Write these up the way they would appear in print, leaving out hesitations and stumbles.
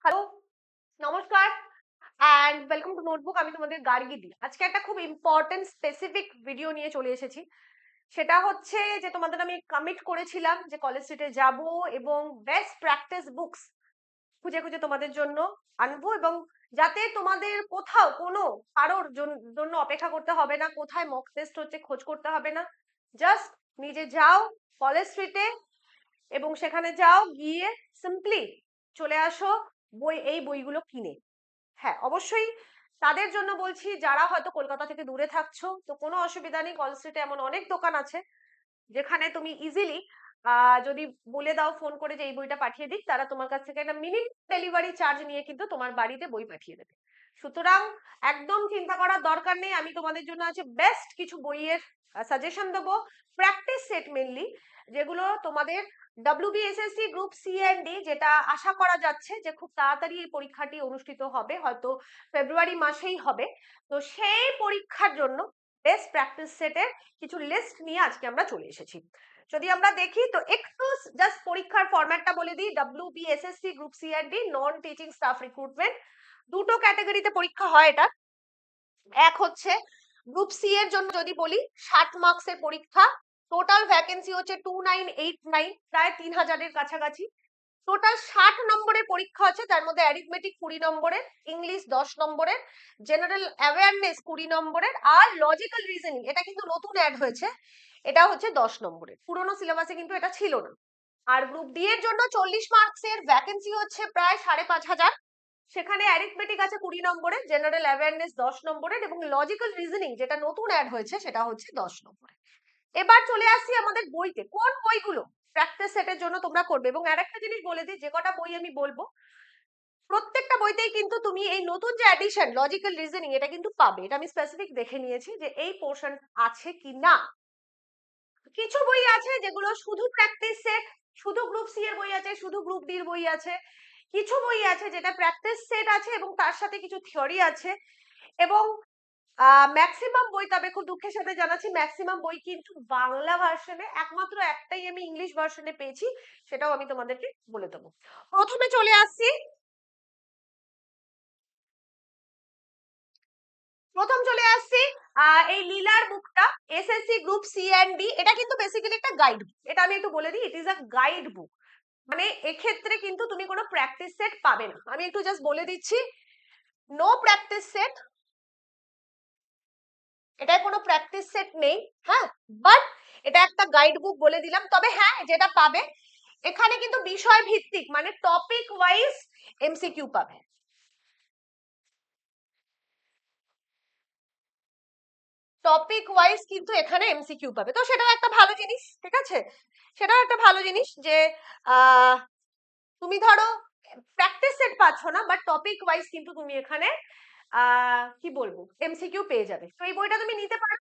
Hello, নমস্কার and welcome to notebook. আমি তোমাদের গার্গী দি। আজকে একটা খুব ইম্পর্টেন্ট স্পেসিফিক ভিডিও নিয়ে চলে এসেছি। সেটা হচ্ছে যে তোমাদের আমি কমিট করেছিলাম যে কলেজ স্ট্রিটে যাব এবং বেস্ট প্র্যাকটিস বুকস খুঁজে খুঁজে তোমাদের জন্য আনবো, এবং যাতে তোমাদের কোথাও কোনো কারোর জন্য অপেক্ষা করতে হবে না, কোথায় মক টেস্ট হচ্ছে খোঁজ করতে হবে না। জাস্ট নিজে যাও কলেজ স্ট্রিটে এবং সেখানে যাও, গিয়ে সিম্পলি চলে আসো এই বইগুলো কিনে। হ্যাঁ, অবশ্যই তাদের জন্য বলছি যারা হয়তো কলকাতা থেকে দূরে থাকছো, তো কোনো অসুবিধা নেই। কলেজ স্ট্রিটে এমন অনেক দোকান আছে যেখানে তুমি ইজিলি যদি বলে দাও ফোন করে যে এই বইটা পাঠিয়ে দিক, তারা তোমার কাছ থেকে একটা মিনিমাম ডেলিভারি চার্জ নিয়ে কিন্তু তোমার বাড়িতে বই পাঠিয়ে দেবে। সুতরাং একদম চিন্তা করার দরকার নেই। আমি তোমাদের জন্য আছে বেস্ট কিছু বইয়ের সাজেশন দেবো, প্র্যাকটিস সেট মেনলি, যেগুলো তোমাদের WBSSC group C and D, যেটা আশা করা যাচ্ছে যে খুব তাড়াতাড়ি এই পরীক্ষাটি অনুষ্ঠিত হবে, হয়তো ফেব্রুয়ারি মাসেই হবে। তো সেই পরীক্ষার জন্য বেস্ট প্র্যাকটিস সেটের কিছু লিস্ট নিয়ে আজকে আমরা চলে এসেছি। যদি আমরা দেখি তো একটু জাস্ট পরীক্ষার ফরম্যাটটা বলে দিই। WBSSC group C and D non teaching staff recruitment, দুটো ক্যাটাগরিতে পরীক্ষা হয় এটা। এক হচ্ছে গ্রুপ সি এর জন্য যদি বলি 60 মার্কসের পরীক্ষা, টোটাল ভ্যাকেন্সি হচ্ছে 2989, প্রায় 3000-এর কাছাকাছি। টোটাল 60 নম্বরের পরীক্ষা আছে, তার মধ্যে অ্যারিথমেটিক 20 নম্বরের, ইংলিশ 10 নম্বরের, জেনারেল অ্যাওয়ারনেস 20 নম্বরের, আর লজিক্যাল রিজনিং, এটা কিন্তু নতুন অ্যাড হয়েছে, এটা হচ্ছে 10 নম্বরের। পুরোনো সিলেবাসে কিন্তু এটা ছিল না। আর গ্রুপ ডি এর জন্য 40 মার্কসের ভ্যাকেন্সি হচ্ছে প্রায় 5500। সেখানে অ্যারিথমেটিক আছে 20 নম্বরের, জেনারেল অ্যাওয়ারনেস 10 নম্বরের, এবং লজিক্যাল রিজনিং যেটা নতুন অ্যাড হয়েছে সেটা হচ্ছে 10 নম্বরের। এবার চলে আসছি আমাদের বইতে, কোন বইগুলো প্র্যাকটিস সেটের জন্য তোমরা করবে। এবং আরেকটা জিনিস বলে দিই, যে কটা বই আমি বলবো প্রত্যেকটা বইতেই কিন্তু তুমি এই নতুন যে অ্যাডিশন লজিক্যাল রিজনিং, এটা কিন্তু পাবে। এটা আমি স্পেসিফিক দেখে নিয়েছি যে এই পোর্শন আছে কি না। কিছু বই আছে যেগুলো শুধু প্র্যাকটিস সেট, শুধু গ্রুপ সি এর বই আছে, শুধু গ্রুপ ডি এর বই আছে। কিছু বই আছে যেটা প্র্যাকটিস সেট আছে এবং তার সাথে কিছু থিওরি আছে। এবং ম্যাক্সিমাম বই, তবে খুব দুঃখের সাথে জানাচ্ছি, ম্যাক্সিমাম বই কিন্তু বাংলা ভার্সনে, একমাত্র একটাই আমি ইংলিশ ভার্সনে পেয়েছি, সেটাও আমি তোমাদেরকে বলে দেবো। প্রথমে চলে আসছি, এই লীলার বুকটা, SSC group C and D. এটা কিন্তু বেসিক্যালি একটা গাইড বুক, এটা আমি একটু বলে দিই, it is a guide book. মানে এক্ষেত্রে কিন্তু তুমি কোনো প্র্যাকটিস সেট পাবে না, আমি একটু জাস্ট বলে দিচ্ছি, নো প্র্যাকটিস সেট, এটা কোনো প্র্যাকটিস সেট নেই। হ্যাঁ, বাট এটা একটা গাইড বুক বলে দিলাম। তবে হ্যাঁ, যেটা পাবে এখানে কিন্তু বিষয় ভিত্তিক, মানে টপিক ওয়াইজ এমসিকিউ পাবে। টপিক ওয়াইজ কিন্তু এখানে এমসিকিউ পাবে, তো সেটাও একটা ভালো জিনিস। ঠিক আছে, সেটাও একটা ভালো জিনিস যে আহ তুমি ধরো প্র্যাকটিস সেট পাচ্ছ না, বাট টপিক ওয়াইজ কিন্তু তুমি এখানে কি বলবো এমসিকিউ পেয়ে যাবে। তো এই বইটা তুমি নিতে পারো,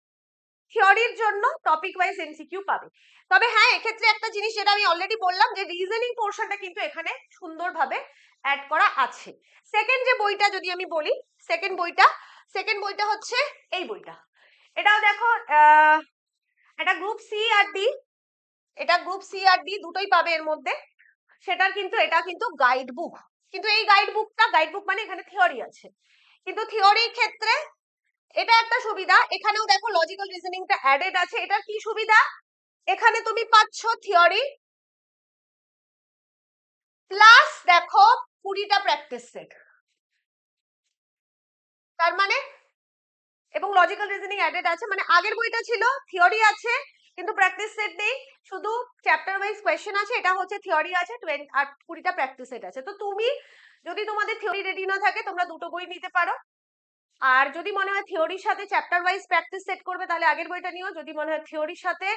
থিওরির জন্য টপিক ওয়াইজ এমসিকিউ পাবে। তবে হ্যাঁ, এক্ষেত্রে একটা জিনিস যেটা আমি অলরেডি বললাম, যে রিজনিং পোর্শনটা কিন্তু এখানে সুন্দরভাবে অ্যাড করা আছে। সেকেন্ড যে বইটা যদি আমি বলি, সেকেন্ড বইটা হচ্ছে এই বইটা। এটাও দেখো, এটা গ্রুপ সি আর ডি, এটা গ্রুপ সি আর ডি দুটোই পাবে এর মধ্যে। সেটার কিন্তু এটা কিন্তু গাইড বুক, কিন্তু এই গাইড বুক মানে এখানে থিওরি আছে, কিন্তু থিওরির ক্ষেত্রে এটা একটা সুবিধা, এখানেও দেখো লজিক্যাল রিজনিংটা অ্যাডেড আছে। এটার কি সুবিধা, এখানে তুমি পাচ্ছ থিওরি প্লাস দেখো 20টা প্র্যাকটিস সেট, তার মানে, এবং লজিক্যাল রিজনিং অ্যাডেড আছে। মানে আগের বইটা ছিল থিওরি আছে কিন্তু প্র্যাকটিস সেট নেই, শুধু চ্যাপ্টার ওয়াইজ কোয়েশ্চেন আছে। এটা হচ্ছে থিওরি আছে আর 20টা প্র্যাকটিস সেট আছে। তো তুমি যদি তোমাদের থিওরি রেডি না থাকে, তোমরা দুটো বই নিতে পারো। আর যদি মনে হয় থিওরির সাথে চ্যাপ্টার ওয়াইজ প্র্যাকটিস সেট করবে, তাহলে আগের বইটা নিও। যদি মনে হয় থিওরির সাথে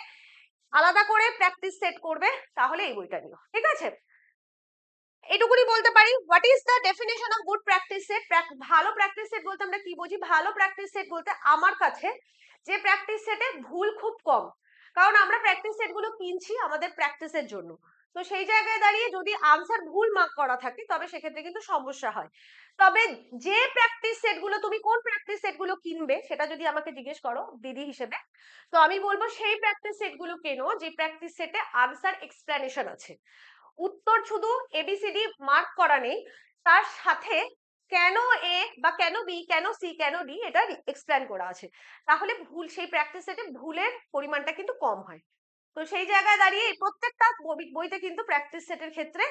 আলাদা করে প্র্যাকটিস সেট করবে, তাহলে এই বইটা নিও। ঠিক আছে, এটুকুনি বলতে পারি। What is the definition of good practice set? ভালো প্র্যাকটিস সেট বলতে আমরা কি বুঝি? ভালো প্র্যাকটিস সেট বলতে আমার কাছে যে প্র্যাকটিস সেটে ভুল খুব কম, কারণ আমরা প্র্যাকটিস সেট গুলো কিনছি আমাদের প্র্যাকটিসের জন্য। তো সেই জায়গায় দাঁড়িয়ে যদি আনসার ভুল মার্ক করা থাকে, তবে সেক্ষেত্রে কিন্তু সমস্যা হয়। তবে যে প্র্যাকটিস সেট গুলো, তুমি কোন প্র্যাকটিস সেট গুলো কিনবে সেটা যদি আমাকে জিজ্ঞেস করো দিদি হিসেবে, তো আমি বলবো সেই প্র্যাকটিস সেট গুলো কেনো যে প্র্যাকটিস সেটে আনসার এক্সপ্লেনেশন আছে। উত্তর শুধু এবিসিডি মার্ক করা নেই, তার সাথে কেন এ বা কেন বি কেন সি কেন ডি এটা এক্সপ্লেন করা আছে, তাহলে ভুল সেই প্র্যাকটিস সেটে ভুলের পরিমাণটা কিন্তু কম হয়। তো সেই জায়গায় দাঁড়িয়ে এই প্রত্যেকটা বইতে কিন্তু প্র্যাকটিস সেটের ক্ষেত্রে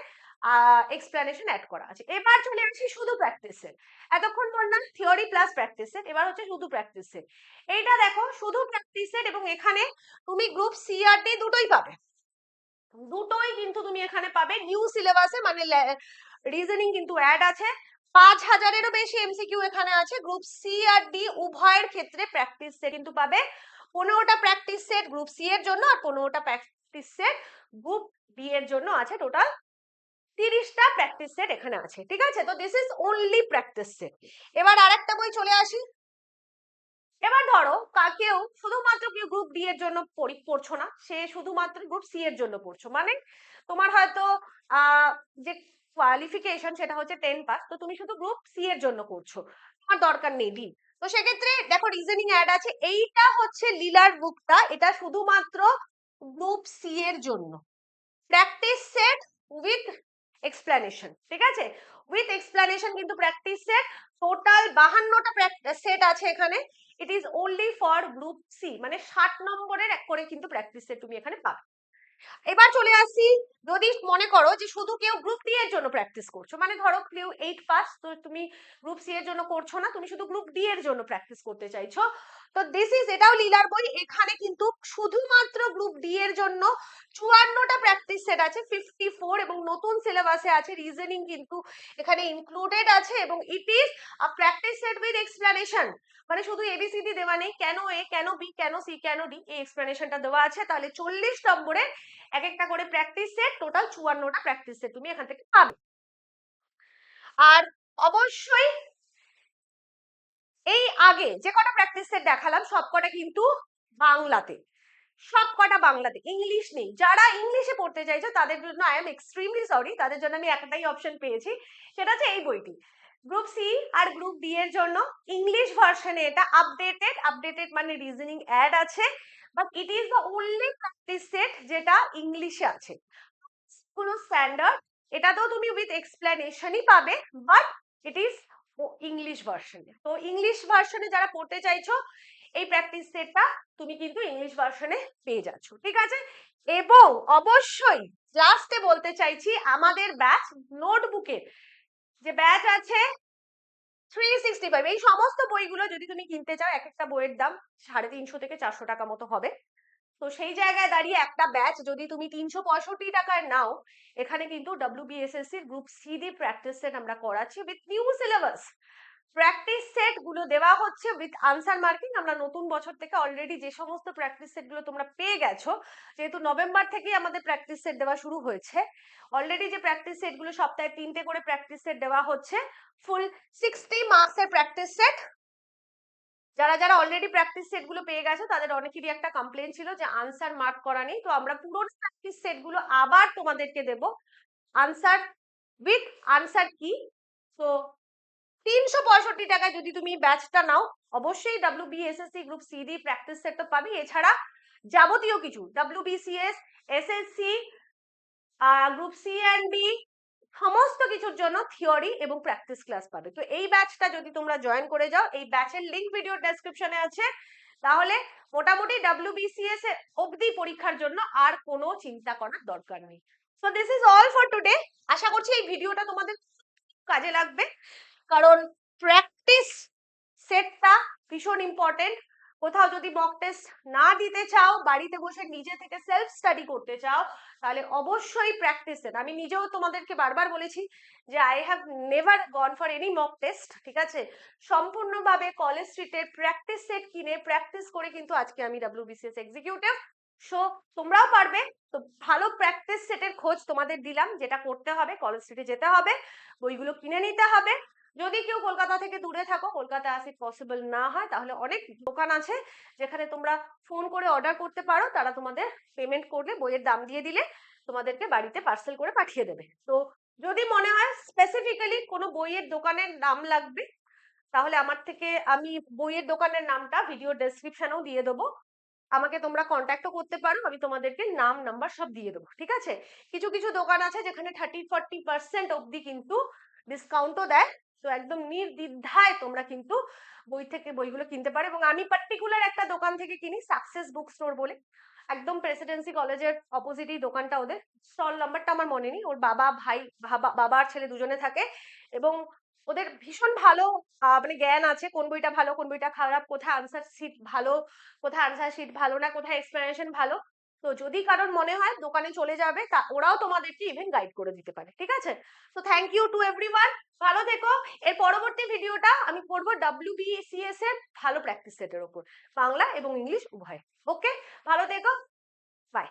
এক্সপ্লেনেশন অ্যাড করা আছে। এবার চলে আসি শুধু প্র্যাকটিস সেট। এতক্ষণ বললাম থিওরি প্লাস প্র্যাকটিস সেট, এবার হচ্ছে শুধু প্র্যাকটিস সেট। এইটা দেখো শুধু প্র্যাকটিস সেট, এবং এখানে তুমি গ্রুপ সি আর ডি দুটোই পাবে, দুটোই কিন্তু তুমি এখানে পাবে নিউ সিলেবাসে, মানে রিজনিং কিন্তু অ্যাড আছে। 5000-এরও বেশি এমসিকিউ এখানে আছে। গ্রুপ সি আর ডি উভয়ের ক্ষেত্রে প্র্যাকটিস সেট কিন্তু পাবে। 15টা প্র্যাকটিস সেট গ্রুপ সি এর জন্য আর 15টা প্র্যাকটিস সেট গ্রুপ বি এর জন্য আছে। টোটাল 30টা প্র্যাকটিস সেট এখানে আছে, ঠিক আছে? তো this is only practice set. এবার আরেকটা বই চলে আসি। এবার ধরো কেউ শুধুমাত্র কেউ গ্রুপ ডি এর জন্য পড়ছো না, সে শুধুমাত্র গ্রুপ সি এর জন্য পড়ছো, মানে তোমার হয়তো যে কোয়ালিফিকেশন সেটা হচ্ছে 10 পাস, তো তুমি শুধু গ্রুপ সি এর জন্য করছো, তোমার দরকার নেই ডি। তো সেক্ষেত্রে দেখো রিজনিং অ্যাড আছে। এইটা হচ্ছে লীলার বুকটা, এটা শুধুমাত্র গ্রুপ সি এর জন্য প্র্যাকটিস সেট উইথ এক্সপ্লেনেশন, ঠিক আছে? উইথ এক্সপ্লেনেশন কিন্তু প্র্যাকটিস সেট টোটাল 52টা সেট আছে এখানে। It is only for group C, মানে 60 নম্বরের এক করে কিন্তু প্র্যাকটিস সেট তুমি এখানে পাবে। এবার চলে আসি, যদি মনে করো যে শুধু কেউ গ্রুপ ডি এর জন্য প্র্যাকটিস করছো, মানে ধরো কেউ 8 পাস, তো তুমি গ্রুপ সি এর জন্য করছো না, তুমি শুধু গ্রুপ ডি এর জন্য প্র্যাকটিস করতে চাইছো, তো দিস ইজ, এটাও লীলার বই। এখানে কিন্তু শুধুমাত্র গ্রুপ ডি এর জন্য 54টা প্র্যাকটিস সেট আছে, 54, এবং নতুন সিলেবাসে আছে রিজনিং কিন্তু এখানে ইনক্লুডেড আছে, এবং it is a practice set with explanation, মানে শুধু এবিসিডি দেওয়া নেই, কেন এ কেন বি কেন সি কেন ডি, এই এক্সপ্লেনেশনটা দেওয়া আছে। তাহলে 40 নম্বরে এক একটা করে প্র্যাকটিস সেট, টোটাল 54টা প্র্যাকটিস সেট তুমি এখান থেকে পাবে। আর অবশ্যই এই আগে যে কটা প্র্যাকটিস সেট দেখালাম সবকটা কিন্তু বাংলাতে, সবকটা বাংলাতে, ইংলিশ নেই। যারা ইংলিশে পড়তে চাইছো তাদের জন্য আই এম এক্সট্রিমলি সরি, তাদের জন্য আমি একটাই অপশন পেয়েছি, সেটা হচ্ছে এই বইটি। গ্রুপ সি আর গ্রুপ ডি এর জন্য ইংলিশ ভার্সনে এটা আপডেটেড মানে রিজনিং অ্যাড আছে, but it is the only practice set যেটা ইংলিশে আছে। কোনো স্ট্যান্ডার্ড, এটাতেও তুমি উইথ এক্সপ্লেনেশনই পাবে, বাট ইট ইজ ইংলিশ ভার্সনে। তো ইংলিশ ভার্সনে যারা পড়তে চাইছো এই প্র্যাকটিস সেটটা তুমি কিন্তু ইংলিশ ভার্সনে পেয়ে যাচ্ছ, ঠিক আছে? এবং অবশ্যই লাস্টে বলতে চাইছি আমাদের ব্যাচ নোটবুকের যে ব্যাচ আছে 365, এই সমস্ত বইগুলো যদি তুমি কিনতে চাও এক একটা বইয়ের দাম 350 থেকে 400 টাকা মতো হবে। তো সেই জায়গায় দাঁড়িয়ে একটা ব্যাচ যদি তুমি 365 টাকায় নাও, এখানে কিন্তু WBSSC group C D practice set আমরা করাচ্ছি with new syllabus. Practice set গুলো দেওয়া হচ্ছে উইথ আনসার মার্কিং। আমরা নতুন বছর থেকে অলরেডি যে সমস্ত প্র্যাকটিস সেট গুলো তোমরা পেয়ে গেছো, যেহেতু নভেম্বর থেকেই আমাদের প্র্যাকটিস সেট দেওয়া শুরু হয়েছে, অলরেডি যে প্র্যাকটিস সেট গুলো সপ্তাহে 3টে করে প্র্যাকটিস সেট দেওয়া হচ্ছে, ফুল 60 মার্কসের প্র্যাকটিস সেট। যারা যারা অলরেডি প্র্যাকটিস সেট গুলো পেয়ে গেছো তাদের অনেকেরই একটা কমপ্লেন ছিল যে আনসার মার্ক করা নেই, তো আমরা পুরোনো প্র্যাকটিস সেট গুলো আবার তোমাদেরকে দেব, আনসার উইথ আনসার কি। তো 365 টাকায় যদি তুমি ব্যাচটা নাও, অবশ্যই WBSSC group C D practice set তো পাবি, এছাড়া যাবতীয় কিছু WBCS SSC group C and D সমস্ত কিছুর জন্য থিওরি এবং প্র্যাকটিস ক্লাস পাবে। তো এই ব্যাচটা যদি তোমরা জয়েন করে যাও, এই ব্যাচের লিংক ভিডিও ডেসক্রিপশনে আছে, তাহলে মোটামুটি WBCS এর অবধি পরীক্ষার জন্য আর কোনো চিন্তা করার দরকার নেই। So this is all for today. আশা করছি এই ভিডিওটা তোমাদের কাজে লাগবে, কারণ প্র্যাকটিস সেটটা ভীষণ ইম্পর্টেন্ট। কোথাও যদি মক টেস্ট না দিতে চাও, বাড়িতে বসে নিজে থেকে সেলফ স্টাডি করতে চাও, তাহলে অবশ্যই প্র্যাকটিস সেট। আমি নিজেও তোমাদেরকে বারবার বলেছি যে I have never gone for any mock test, ঠিক আছে? সম্পূর্ণভাবে কলেজ স্ট্রিটের প্র্যাকটিস সেট কিনে প্র্যাকটিস করে কিন্তু আজকে আমি WBCS এক্সিকিউটিভ। সো তোমরাও পারবে। তো ভালো প্র্যাকটিস সেটের খোঁজ তোমাদের দিলাম, যেটা করতে হবে কলেজ স্ট্রিটে যেতে হবে, বইগুলো কিনে নিতে হবে। যদি কেউ কলকাতা থেকে দূরে থাকো, কলকাতা আসা পসিবল না হয়, তাহলে অনেক দোকান আছে যেখানে তোমরা ফোন করে অর্ডার করতে পারো, তারা তোমাদের পেমেন্ট করলে বইয়ের দাম দিয়ে দিলে তোমাদেরকে বাড়িতে পার্সেল করে পাঠিয়ে দেবে। তো যদি মনে হয় স্পেসিফিক্যালি কোনো বইয়ের দোকানের নাম লাগবে, তাহলে আমার থেকে আমি বইয়ের দোকানের নামটা ভিডিও ডেসক্রিপশনেও দিয়ে দেবো, আমাকে তোমরা কন্ট্যাক্টও করতে পারো, আমি তোমাদেরকে নাম নাম্বার সব দিয়ে দেবো, ঠিক আছে? কিছু কিছু দোকান আছে যেখানে 30-40% অবধি কিন্তু ডিসকাউন্টও দেয়। তো একদম নির্দ্বিধায় তোমরা কিন্তু বইগুলো কিনতে পারো। এবং আমি পার্টিকুলার একটা দোকান থেকে কিনি, সাকসেস বুক স্টোর বলে, একদম প্রেসিডেন্সি কলেজের অপোজিটই দোকানটা ওদের। স্টল নাম্বারটা আমার মনে নেই। ওর বাবা ভাই বাবা আর ছেলে দুজনে থাকে। এবং ওদের ভীষণ ভালো মানে জ্ঞান আছে, কোন বইটা ভালো কোন বইটা খারাপ, কোথায় আনসার শিট ভালো, কোথায় আনসার শিট ভালো না, কোথায় এক্সপ্লেনেশন ভালো। তো যদি কারোর মনে হয় দোকানে চলে যাবে, ওরাও তোমাদেরকে ইভেন গাইড করে দিতে পারে, ঠিক আছে? তো থ্যাংক ইউ টু এভরিওয়ান, ভালো থেকো। এর পরবর্তী ভিডিওটা আমি করবো WBCS এর ভালো প্র্যাকটিস সেটের ওপর, বাংলা এবং ইংলিশ উভয়। ওকে, ভালো থেকো, বাই।